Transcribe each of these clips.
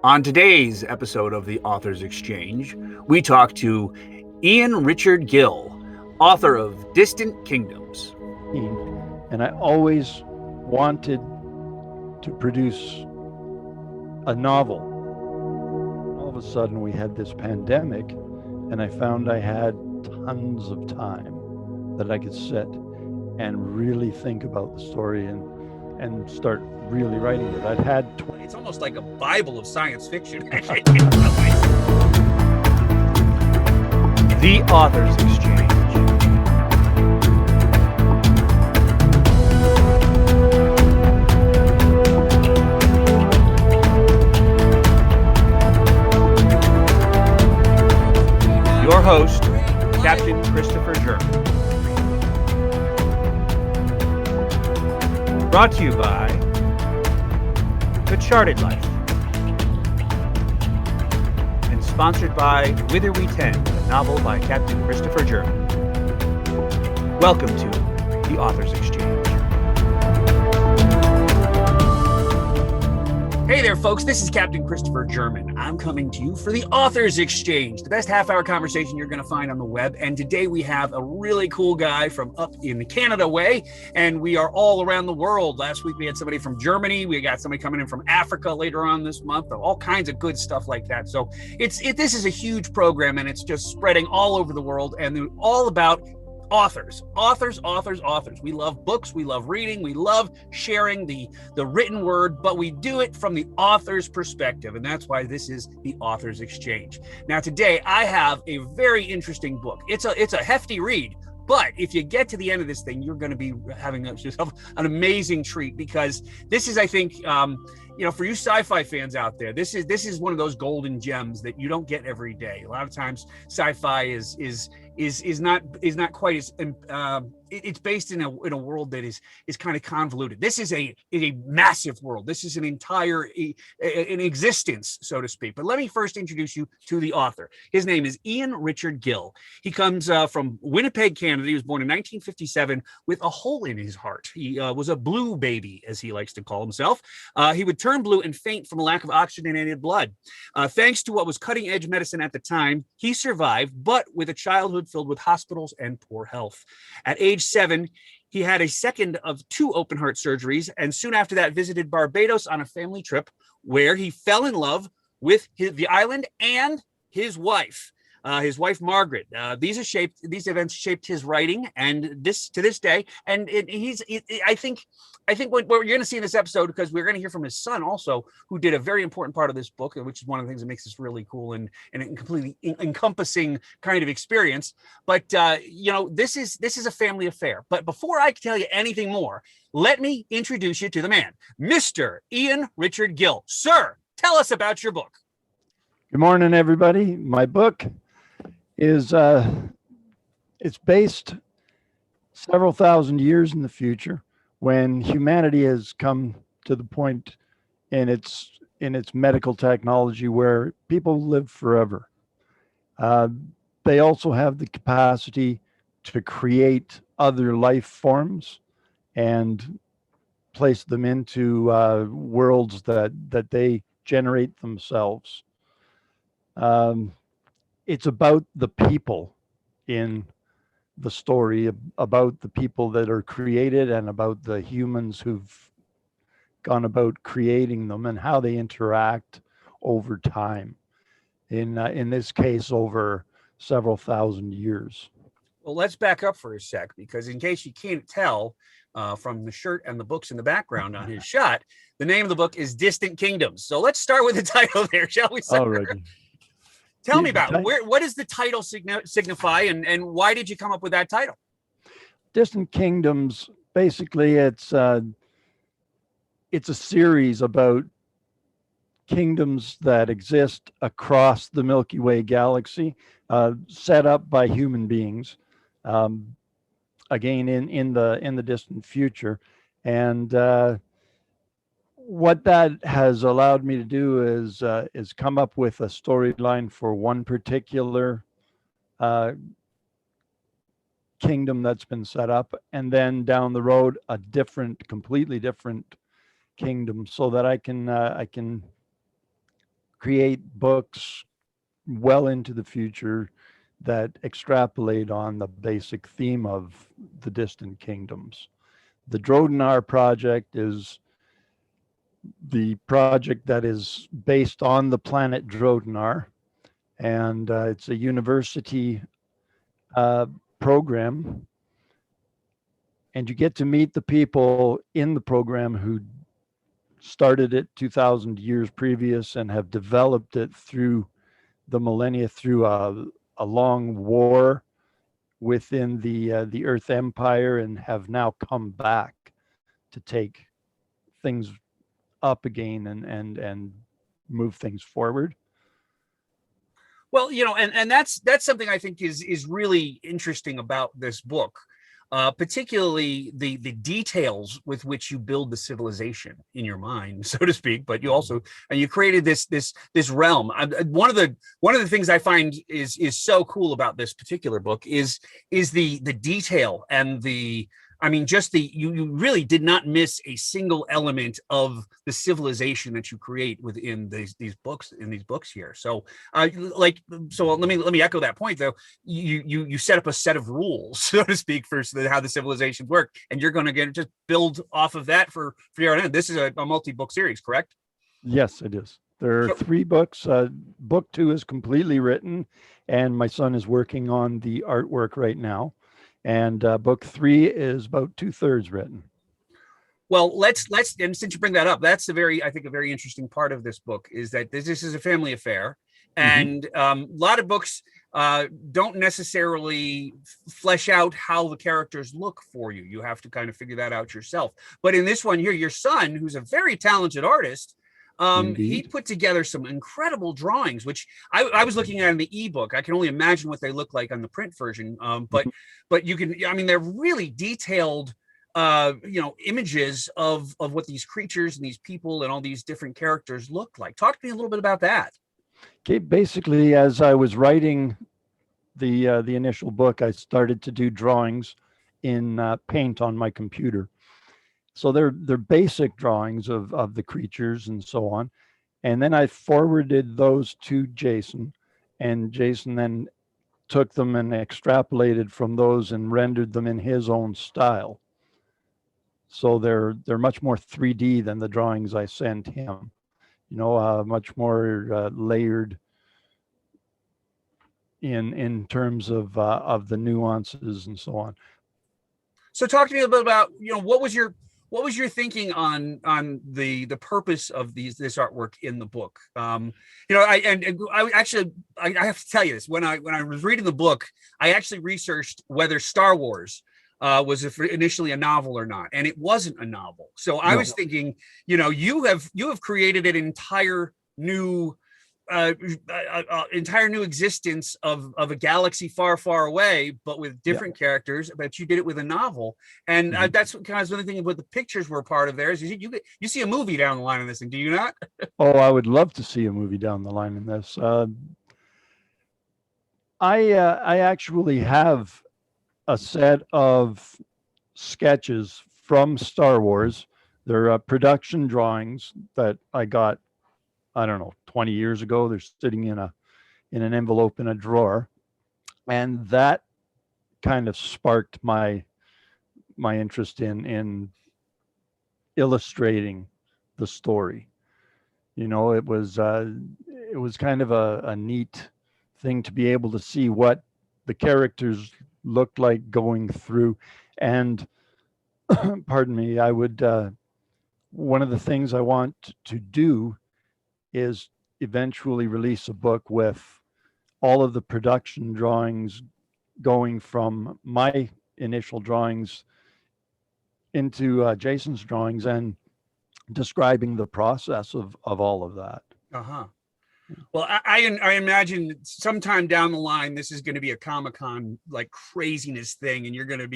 On today's episode of the Authors Exchange, we talk to Ian Richard Gill, author of Distant Kingdoms. And I always wanted to produce a novel. All of a sudden, we had this pandemic, and I found I had tons of time that I could sit and really think about the story and start really writing it. I'd had 20. It's almost like a Bible of science fiction. The Authors Exchange. Your host, Captain Christopher German. Brought to you by The Charted Life. And sponsored by Whither We Tend, a novel by Captain Christopher German. Welcome to The Authors Exchange. Hey there, folks. This is Captain Christopher German. I'm coming to you for the Authors Exchange, the best half-hour conversation you're going to find on the web. And today we have a really cool guy from up in the Canada way, and we are all around the world. Last week we had somebody from Germany. We got somebody coming in from Africa later on this month. All kinds of good stuff like that. So this is a huge program, and it's just spreading all over the world, and all about authors. We love books, we love reading, we love sharing the written word, but we do it from the author's perspective, and that's why this is the Authors Exchange. Now today I have a very interesting book. It's a hefty read, but if you get to the end of this thing, you're going to be having yourself an amazing treat, because this is, I think, for you sci-fi fans out there, this is one of those golden gems that you don't get every day. A lot of times sci-fi is not quite as it's based in a world that is kind of convoluted. This is a massive world. This is an entire an existence, so to speak. But let me first introduce you to the author. His name is Ian Richard Gill. He comes from Winnipeg, Canada. He was born in 1957 with a hole in his heart. He was a blue baby, as he likes to call himself. He would turn blue and faint from a lack of oxygenated blood. Thanks to what was cutting-edge medicine at the time, he survived, but with a childhood filled with hospitals and poor health. At age 7, he had a second of 2 open heart surgeries, and soon after that visited Barbados on a family trip, where he fell in love with the island and his wife. Margaret. These events shaped his writing, and to this day. And I think what you're going to see in this episode, because we're going to hear from his son also, who did a very important part of this book, which is one of the things that makes this really cool and a completely encompassing kind of experience. But this is a family affair. But before I tell you anything more, let me introduce you to the man, Mr. Ian Richard Gill. Sir, tell us about your book. Good morning, everybody. My book is it's based several thousand years in the future, when humanity has come to the point in its medical technology where people live forever. They also have the capacity to create other life forms and place them into worlds that they generate themselves. It's about the people in the story, about the people that are created and about the humans who've gone about creating them and how they interact over time. In this case, over several thousand years. Well, let's back up for a sec, because in case you can't tell from the shirt and the books in the background on his shot, the name of the book is Distant Kingdoms. So let's start with the title there, shall we, sir? Alrighty. Tell me about what does the title signify, and why did you come up with that title? Distant Kingdoms, basically, it's a series about kingdoms that exist across the Milky Way galaxy, set up by human beings, again in the distant future. And what that has allowed me to do is come up with a storyline for one particular kingdom that's been set up, and then down the road a completely different kingdom, so that I can create books well into the future that extrapolate on the basic theme of the distant kingdoms. The Drodenar Project is the project that is based on the planet Drodenar, and it's a university program, and you get to meet the people in the program who started it 2,000 years previous and have developed it through the millennia, through a long war within the Earth Empire, and have now come back to take things up again and move things forward. Well, and that's something I think is really interesting about this book, particularly the details with which you build the civilization in your mind, so to speak. But you also, and you created this realm. One of the things I find is so cool about this particular book is the detail and you really did not miss a single element of the civilization that you create within these books here. So let me echo that point though. You set up a set of rules, so to speak, for how the civilizations work, and you're going to just build off of that for your own. This is a multi-book series, correct? Yes, it is. There are 3 books. Book 2 is completely written, and my son is working on the artwork right now. And book 3 is about 2/3 written. Well, let's and since you bring that up, that's I think a very interesting part of this book is that this is a family affair, and a lot of books don't necessarily flesh out how the characters look for you. You have to kind of figure that out yourself. But in this one here, your son, who's a very talented artist, he put together some incredible drawings, which I was looking at in the ebook. I can only imagine what they look like on the print version. But you can, they're really detailed, images of what these creatures and these people and all these different characters look like. Talk to me a little bit about that. Okay, basically, as I was writing the initial book, I started to do drawings in paint on my computer. So they're basic drawings of the creatures and so on. And then I forwarded those to Jason, and Jason then took them and extrapolated from those and rendered them in his own style. So they're much more 3D than the drawings I sent him. Much more layered in terms of the nuances and so on. So talk to me a bit about, what was your thinking on the purpose of this artwork in the book? I have to tell you this. When I was reading the book, I actually researched whether Star Wars was initially a novel or not, and it wasn't a novel. So I was thinking, you have created an entire new existence of a galaxy far, far away, but with different characters. But you did it with a novel, and that's what kind of the thing about the pictures were a part of there. Is you see a movie down the line in this thing, do you not? Oh, I would love to see a movie down the line in this. I actually have a set of sketches from Star Wars. They're production drawings that I got, I don't know, 20 years ago. They're sitting in an envelope in a drawer, and that kind of sparked my interest in illustrating the story. It was kind of a neat thing to be able to see what the characters looked like going through. And pardon me, I would one of the things I want to do is eventually release a book with all of the production drawings going from my initial drawings into Jason's drawings and describing the process of all of that. Well, I imagine sometime down the line, this is going to be a Comic-Con like craziness thing, and you're going to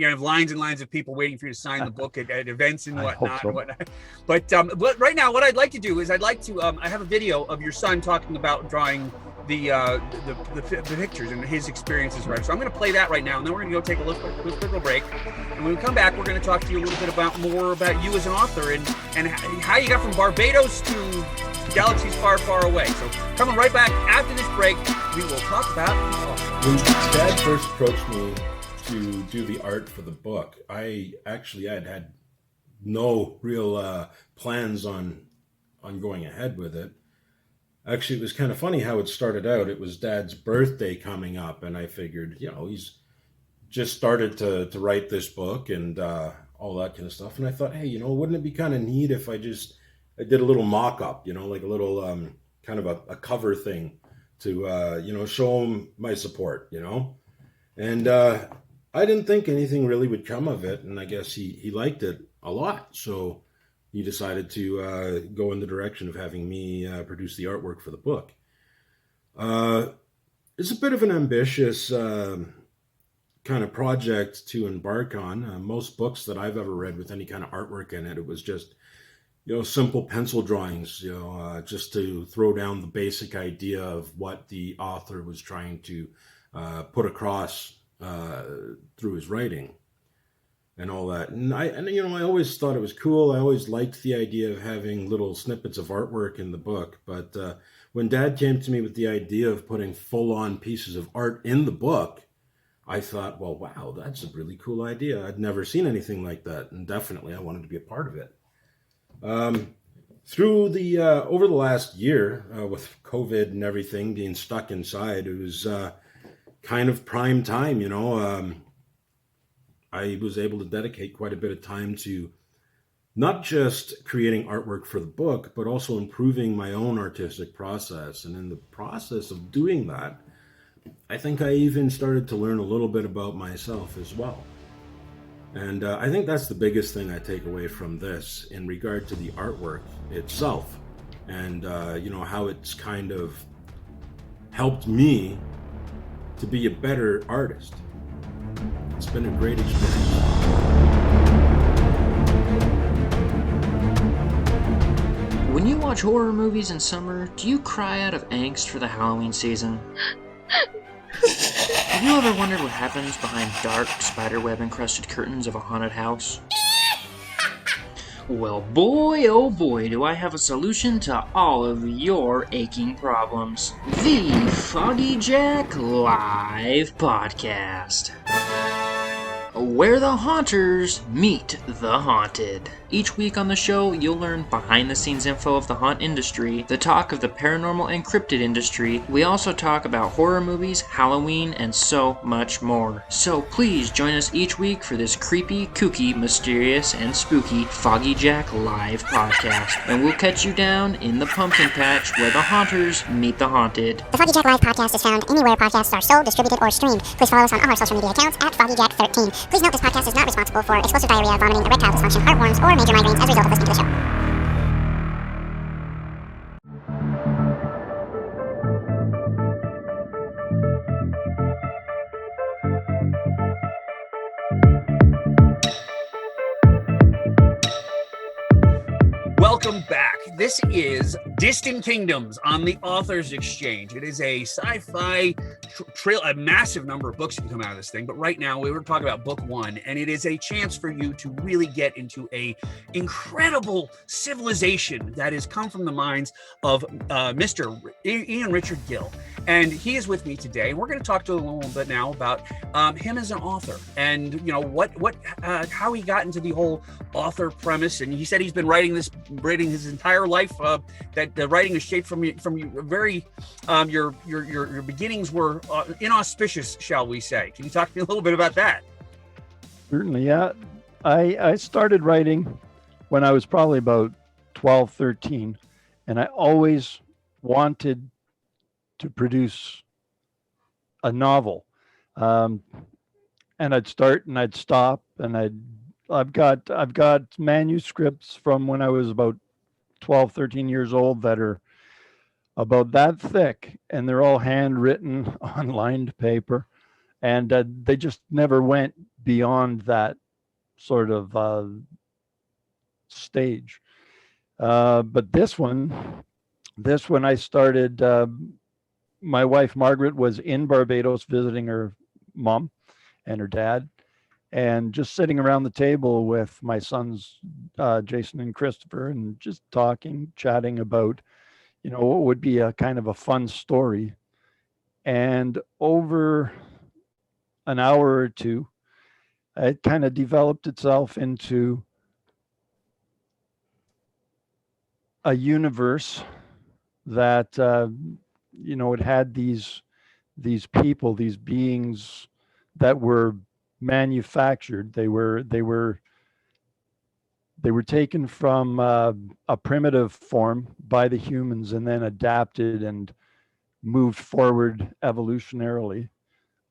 have lines and lines of people waiting for you to sign the book at events and whatnot. But right now, what I'd like to do is I have a video of your son talking about drawing the pictures and his experiences, right? So I'm going to play that right now, and then we're going to go take a little break. And when we come back, we're going to talk to you a little bit more about you as an author and how you got from Barbados to galaxies far, far away. So coming right back after this break, we will talk about When Dad first approached me to do the art for the book, I had no real plans on going ahead with it. Actually, it was kind of funny how it started out. It was Dad's birthday coming up, and I figured, he's just started to write this book and all that kind of stuff. And I thought, hey, wouldn't it be kind of neat if I did a little mock-up, like a little kind of a cover thing to, show him my support, And I didn't think anything really would come of it, and I guess he liked it a lot. So he decided to go in the direction of having me produce the artwork for the book. It's a bit of an ambitious kind of project to embark on. Most books that I've ever read with any kind of artwork in it, it was just, simple pencil drawings, just to throw down the basic idea of what the author was trying to put across through his writing and all that. And I always thought it was cool. I always liked the idea of having little snippets of artwork in the book. But when Dad came to me with the idea of putting full-on pieces of art in the book, I thought, well, wow, that's a really cool idea. I'd never seen anything like that. And definitely I wanted to be a part of it. Through the over the last year, with COVID and everything being stuck inside, it was kind of prime time, I was able to dedicate quite a bit of time to not just creating artwork for the book, but also improving my own artistic process. And in the process of doing that, I think I even started to learn a little bit about myself as well. And I think that's the biggest thing I take away from this in regard to the artwork itself, and how it's kind of helped me to be a better artist. It's been a great experience. When you watch horror movies in summer, do you cry out of angst for the Halloween season? Have you ever wondered what happens behind dark, spiderweb-encrusted curtains of a haunted house? Well, boy, oh boy, do I have a solution to all of your aching problems. The Foggy Jack Live Podcast, where the haunters meet the haunted. Each week on the show, you'll learn behind-the-scenes info of the haunt industry, the talk of the paranormal and cryptid industry. We also talk about horror movies, Halloween, and so much more. So please join us each week for this creepy, kooky, mysterious, and spooky Foggy Jack Live Podcast. And we'll catch you down in the pumpkin patch where the haunters meet the haunted. The Foggy Jack Live Podcast is found anywhere podcasts are sold, distributed, or streamed. Please follow us on all our social media accounts at FoggyJack13. Please note this podcast is not responsible for explosive diarrhea, vomiting, erectile dysfunction, heartworms, or major migraines as a result of listening to the show. Welcome back. This is Distant Kingdoms on the Authors Exchange. It is a sci-fi trail, a massive number of books can come out of this thing, but right now we were talking about book one, and it is a chance for you to really get into a incredible civilization that has come from the minds of Mr. Ian Richard Gill. And he is with me today. We're going to talk to him a little bit now about him as an author, and how he got into the whole author premise. And he said he's been writing his entire life. That the writing is shaped from your very your beginnings were inauspicious, shall we say? Can you talk to me a little bit about that? Certainly, yeah. I started writing when I was probably about 12, 13, and I always wanted to produce a novel. And I'd start and I'd stop, and I've got manuscripts from when I was about 12, 13 years old that are about that thick, and they're all handwritten on lined paper, and they just never went beyond that sort of stage. But this one I started, my wife Margaret was in Barbados visiting her mom and her dad, and just sitting around the table with my sons, Jason and Christopher, and just chatting about, what would be a kind of a fun story. And over an hour or two, it kind of developed itself into a universe that, it had these people, these beings that were manufactured. They were taken from a primitive form by the humans and then adapted and moved forward evolutionarily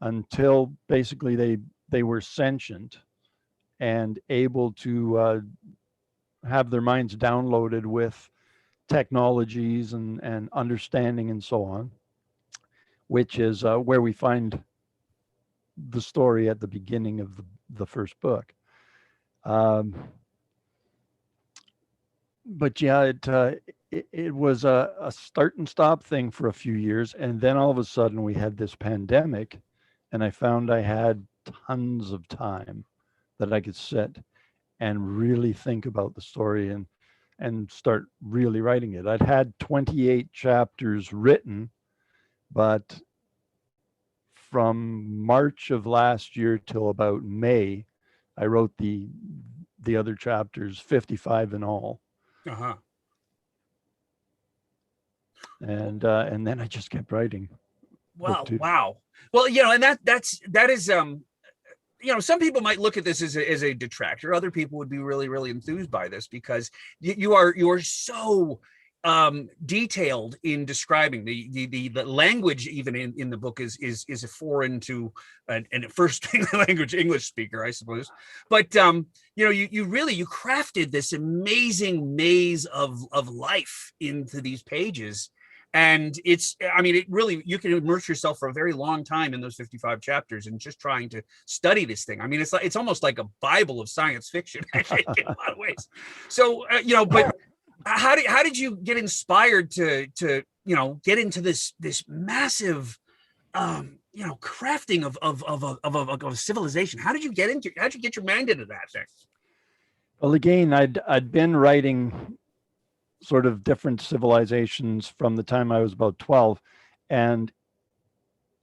until basically they were sentient and able to have their minds downloaded with technologies and understanding and so on, which is where we find the story at the beginning of the first book. But yeah, it was a start and stop thing for a few years. And then all of a sudden we had this pandemic, and I found I had tons of time that I could sit and really think about the story and start really writing it. I'd had 28 chapters written, but from March of last year till about May, I wrote the other chapters, 55 in all. Uh-huh. And then I just kept writing. Wow. Wow. Well, and that is some people might look at this as a detractor. Other people would be really, really enthused by this because you are so detailed in describing the language. Even in the book is a foreign to and first language English speaker, I suppose. But you really crafted this amazing maze of life into these pages. And it really, you can immerse yourself for a very long time in those 55 chapters and just trying to study this thing. I mean, it's almost like a Bible of science fiction, I think, in a lot of ways. So, but how did you get inspired to get into this massive, crafting of a civilization? How'd you get your mind into that thing? Well, again, I'd been writing sort of different civilizations from the time I was about 12. And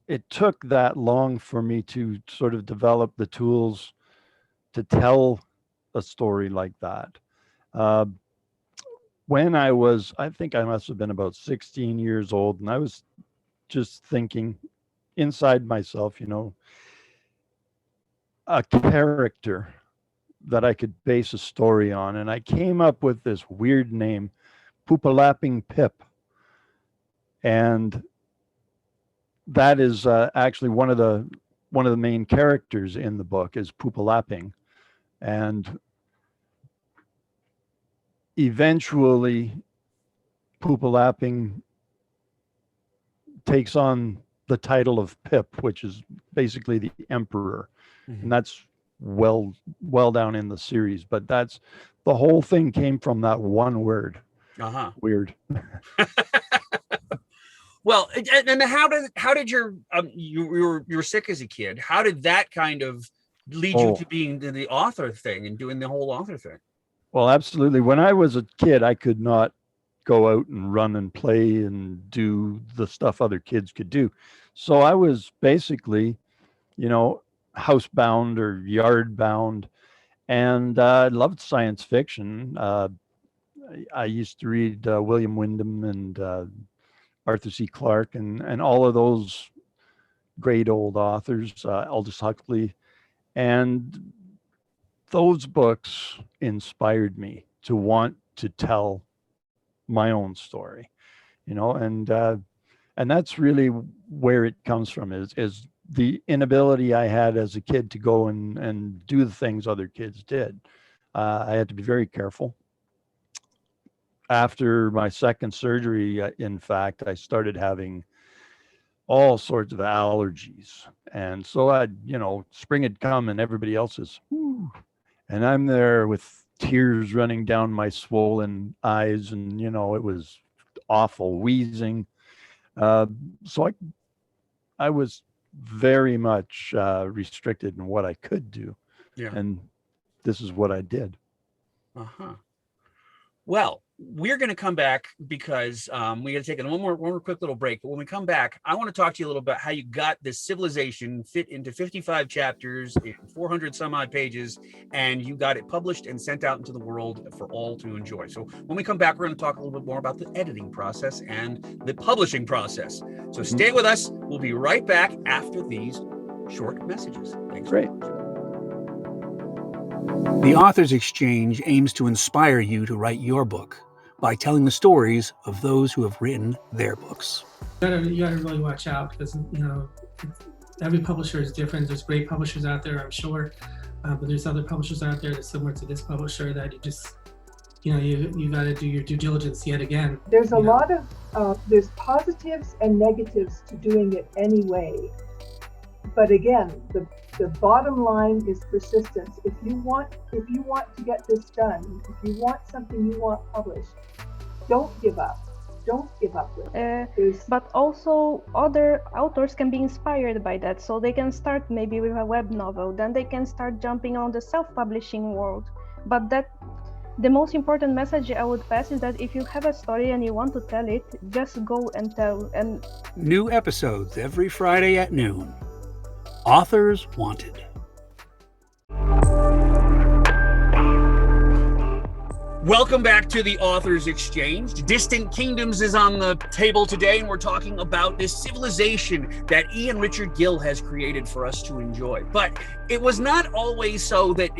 it took that long for me to sort of develop the tools to tell a story like that. When I think I must have been about 16 years old, and I was just thinking inside myself, a character that I could base a story on. And I came up with this weird name, Poopalapping Pip. And that is actually one of the main characters in the book is Poopalapping. And eventually Poopalapping takes on the title of Pip, which is basically the emperor. Mm-hmm. And that's well down in the series, but that's the whole thing came from that one word. Uh-huh. Weird. Well, and how did you were sick as a kid? How did that kind of lead you to being the author thing and doing the whole author thing? Well, absolutely. When I was a kid, I could not go out and run and play and do the stuff other kids could do. So I was basically, housebound or yard bound, and I loved science fiction. I used to read William Wyndham and Arthur C. Clarke and all of those great old authors, Aldous Huxley. And those books inspired me to want to tell my own story, and that's really where it comes from is the inability I had as a kid to go and do the things other kids did. I had to be very careful. After my second surgery, in fact, I started having all sorts of allergies. And so spring had come and everybody else is, whoo, and I'm there with tears running down my swollen eyes. And, it was awful, wheezing. So I was very much restricted in what I could do. Yeah. And this is what I did. Uh-huh. Well, we're going to come back because we got to take one more quick little break. But when we come back, I want to talk to you a little about how you got this civilization fit into 55 chapters in 400 some odd pages, and you got it published and sent out into the world for all to enjoy. So when we come back, we're going to talk a little bit more about the editing process and the publishing process. So stay with us. We'll be right back after these short messages. Thanks. Great. The Author's Exchange aims to inspire you to write your book by telling the stories of those who have written their books. You gotta really watch out because every publisher is different. There's great publishers out there, I'm sure, but there's other publishers out there that's similar to this publisher that you just you got to do your due diligence yet again. There's a lot of there's positives and negatives to doing it anyway. But again, the bottom line is persistence. If you want to get this done, if you want something you want published, don't give up. Don't give up with it. But also other authors can be inspired by that, so they can start maybe with a web novel, then they can start jumping on the self-publishing world. But the most important message I would pass is that if you have a story and you want to tell it, just go and tell. And new episodes every Friday at noon. Authors Wanted. Welcome back to the Author's Exchange. Distant Kingdoms is on the table today, and we're talking about this civilization that Ian Richard Gill has created for us to enjoy. But it was not always so that,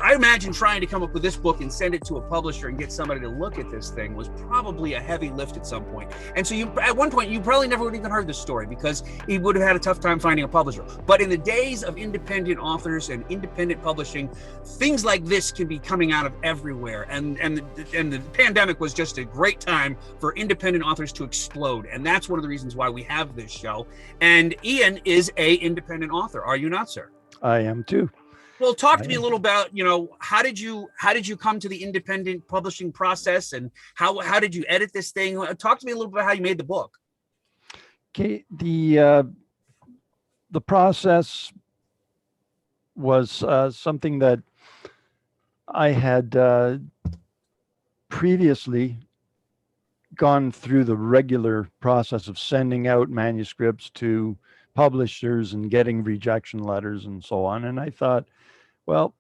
I imagine trying to come up with this book and send it to a publisher and get somebody to look at this thing was probably a heavy lift at some point. And so at one point, you probably never would have even heard this story because he would have had a tough time finding a publisher. But in the days of independent authors and independent publishing, things like this can be coming out of everywhere. And the pandemic was just a great time for independent authors to explode. And that's one of the reasons why we have this show. And Ian is a independent author. Are you not, sir? I am too. Well, talk to me a little about, how did you come to the independent publishing process, and how did you edit this thing? Talk to me a little bit about how you made the book. Okay, the process was something that I had previously gone through the regular process of sending out manuscripts to publishers and getting rejection letters and so on. And I thought, well,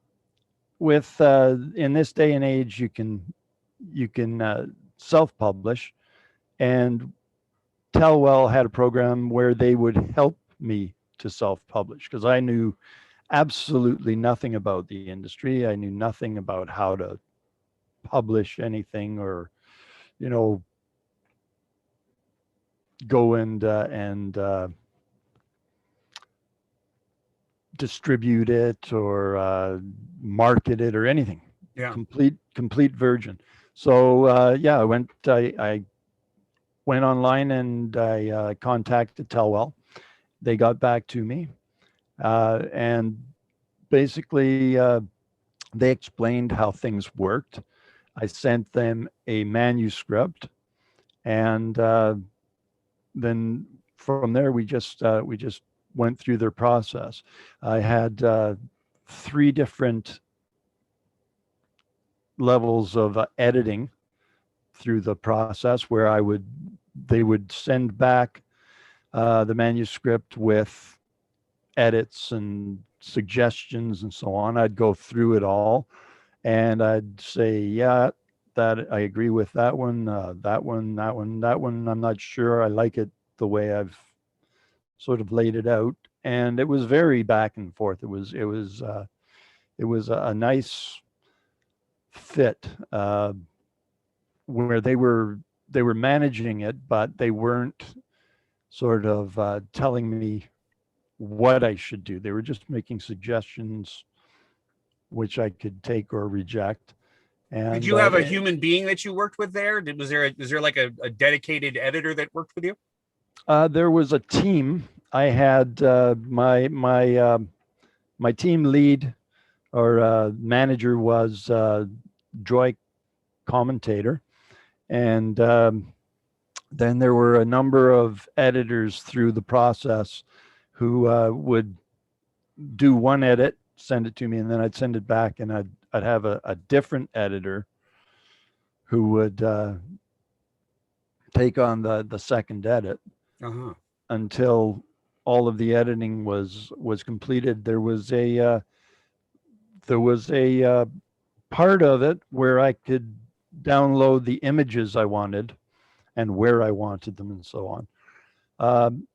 with in this day and age, you can self-publish, and Tellwell had a program where they would help me to self-publish because I knew absolutely nothing about the industry. I knew nothing about how to publish anything or, go and distribute it or market it or anything. Yeah. Complete virgin. So I went online and I contacted Tellwell. They got back to me. And basically, they explained how things worked. I sent them a manuscript, and then from there we just went through their process. I had 3 different levels of editing through the process, where they would send back the manuscript with edits and suggestions and so on. I'd go through it all and I'd say, yeah, that I agree with that one, that one. I'm not sure I like it the way I've sort of laid it out. And it was very back and forth. It was a nice fit where they were managing it, but they weren't sort of telling me what I should do. They were just making suggestions which I could take or reject. And did you have a human being that you worked with there? Was there like a dedicated editor that worked with you? There was a team. I had my team lead or manager was Joy Commentator, and then there were a number of editors through the process who would do one edit, send it to me, and then I'd send it back, and I'd have a different editor who would take on the second edit until all of the editing was completed. There was a part of it where I could download the images I wanted and where I wanted them and so on.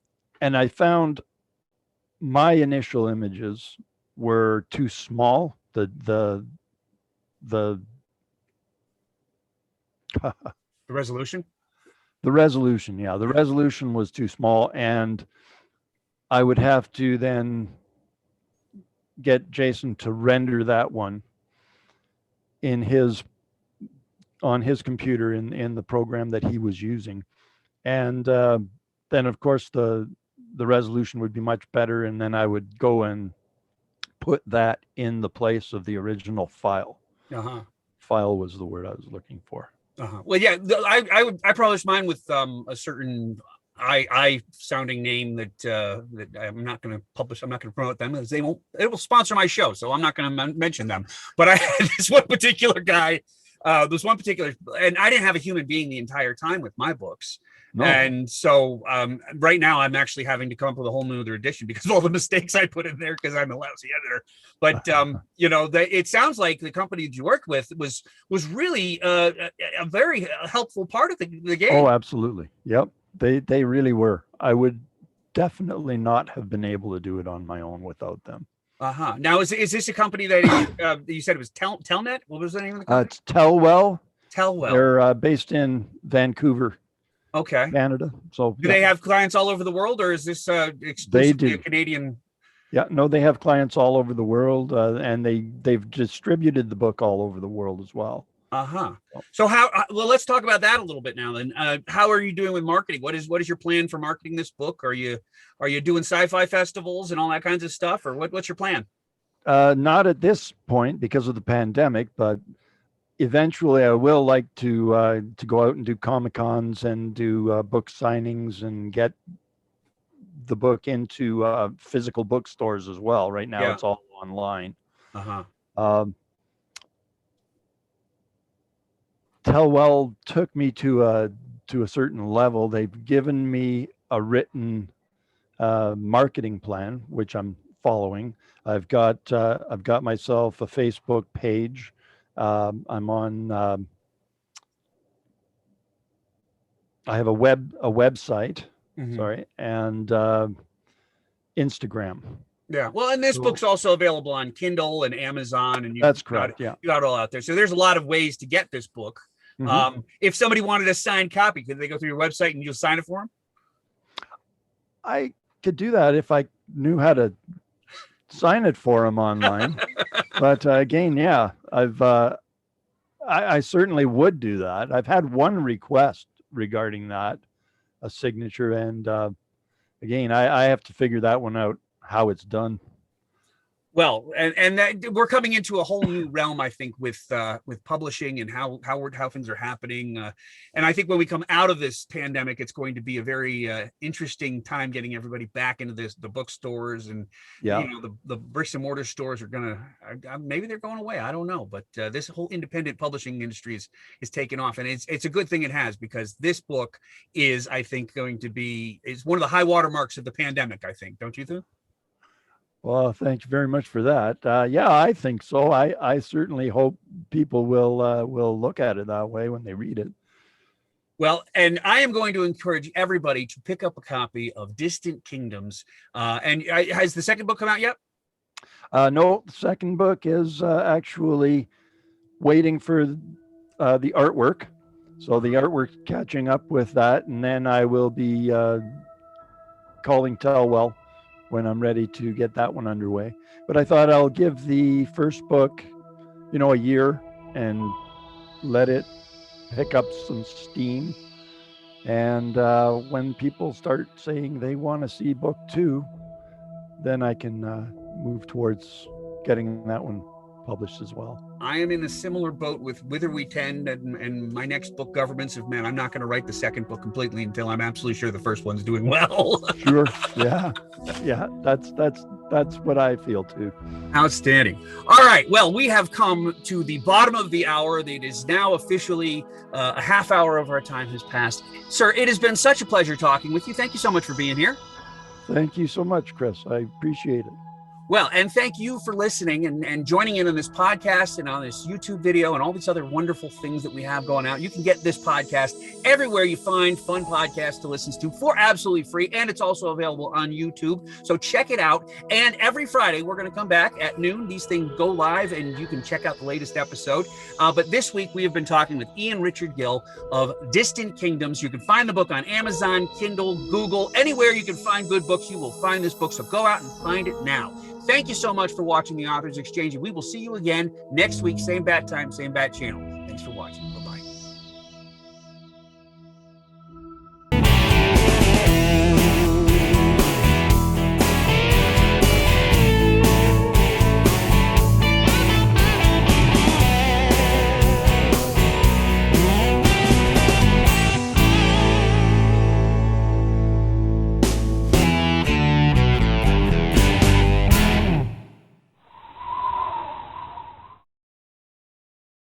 And I found my initial images were too small. The resolution? The resolution, yeah. The resolution was too small, and I would have to then get Jason to render that one on his computer in the program that he was using. And then of course the resolution would be much better, and then I would go and put that in the place of the original file. File was the word I was looking for. Well, yeah, I published mine with a certain I sounding name that I'm not going to publish. I'm not going to promote them because it will sponsor my show, so I'm not going to mention them. But I had this one particular guy, and I didn't have a human being the entire time with my books. No. And so right now I'm actually having to come up with a whole new edition because of all the mistakes I put in there because I'm a lousy editor. But it sounds like the company that you worked with was really a very helpful part of the game. Oh, absolutely. Yep. They really were. I would definitely not have been able to do it on my own without them. Now, is this a company that you said it was Telnet? What was the name of the company? It's Telwell. Telwell. They're based in Vancouver, Canada. So do they have clients all over the world, or is this exclusively a Canadian? Yeah, no, they have clients all over the world, and they've distributed the book all over the world as well. So let's talk about that a little bit now then. How are you doing with marketing? What is your plan for marketing this book? Are you doing sci-fi festivals and all that kinds of stuff, or what's your plan? Not at this point because of the pandemic, but eventually I will like to go out and do Comic-Cons and do book signings and get the book into physical bookstores as well. Right now it's all online. Telwell took me to a certain level. They've given me a written marketing plan, which I'm following. I've got myself a Facebook page. I'm on. I have a website. Sorry, and Instagram. Yeah, well, and this book's also available on Kindle and Amazon, and that's correct. You got it all out there. So there's a lot of ways to get this book. If somebody wanted a signed copy, could they go through your website and you'll sign it for them? I could do that if I knew how to sign it for them online. But again, yeah, I certainly would do that. I've had one request regarding that, a signature, and again, I have to figure that one out, how it's done. Well, and that, we're coming into a whole new realm, I think, with publishing and how things are happening. And I think when we come out of this pandemic, it's going to be a very interesting time getting everybody back into the bookstores, and the bricks and mortar stores are gonna maybe they're going away. I don't know, but this whole independent publishing industry is taking off, and it's a good thing it has, because this book is, I think, going to be one of the high water marks of the pandemic. I think, don't you think? Well, thank you very much for that. Yeah, I think so. I certainly hope people will look at it that way when they read it. Well, and I am going to encourage everybody to pick up a copy of Distant Kingdoms. And has the second book come out yet? No, the second book is actually waiting for the artwork. So the artwork's catching up with that, and then I will be calling Telwell when I'm ready to get that one underway. But I thought I'll give the first book, a year and let it pick up some steam. And when people start saying they want to see book 2, then I can move towards getting that one published as well. I am in a similar boat with Whither We Tend and my next book, Governments of Men. I'm not going to write the second book completely until I'm absolutely sure the first one's doing well. Sure. Yeah. Yeah. That's what I feel too. Outstanding. All right. Well, we have come to the bottom of the hour. It is now officially a half hour of our time has passed. Sir, it has been such a pleasure talking with you. Thank you so much for being here. Thank you so much, Chris. I appreciate it. Well, and thank you for listening and joining in on this podcast and on this YouTube video and all these other wonderful things that we have going out. You can get this podcast everywhere you find fun podcasts to listen to for absolutely free. And it's also available on YouTube. So check it out. And every Friday, we're going to come back at noon. These things go live and you can check out the latest episode. But this week, we have been talking with Ian Richard Gill of Distant Kingdoms. You can find the book on Amazon, Kindle, Google, anywhere you can find good books, you will find this book. So go out and find it now. Thank you so much for watching the Authors Exchange, and we will see you again next week, same bat time, same bat channel. Thanks for watching.